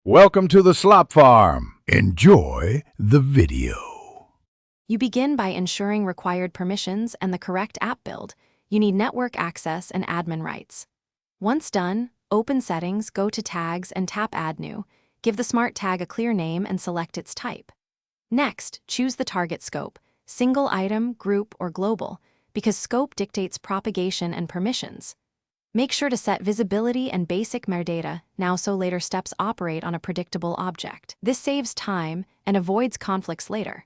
Welcome to the slop farm. Enjoy the video. You begin by ensuring required permissions and the correct app build. You need network access and admin rights. Once done, open Settings, go to Tags and tap Add New. Give the smart tag a clear name and select its type. Next, choose the target scope, single item, group, or global, because scope dictates propagation and permissions. Make sure to set visibility and basic metadata now so later steps operate on a predictable object. This saves time and avoids conflicts later.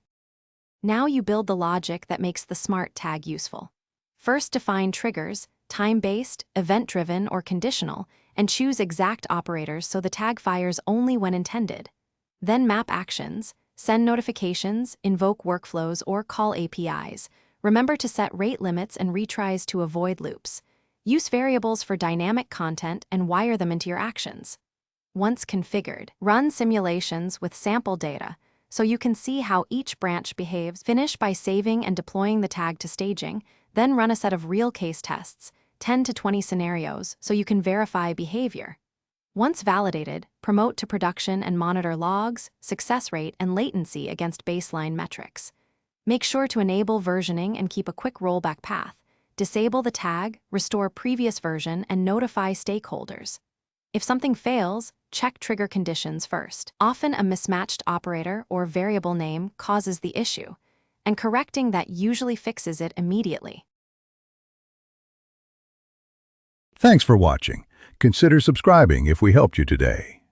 Now you build the logic that makes the smart tag useful. First, define triggers, time-based, event-driven, or conditional, and choose exact operators so the tag fires only when intended. Then map actions, send notifications, invoke workflows, or call APIs. Remember to set rate limits and retries to avoid loops. Use variables for dynamic content and wire them into your actions. Once configured, run simulations with sample data so you can see how each branch behaves. Finish by saving and deploying the tag to staging, then run a set of real case tests, 10 to 20 scenarios, so you can verify behavior. Once validated, promote to production and monitor logs, success rate, and latency against baseline metrics. Make sure to enable versioning and keep a quick rollback path. Disable the tag, restore previous version, and notify stakeholders. If something fails, check trigger conditions first. Often a mismatched operator or variable name causes the issue, and correcting that usually fixes it immediately. Thanks for watching. Consider subscribing if we helped you today.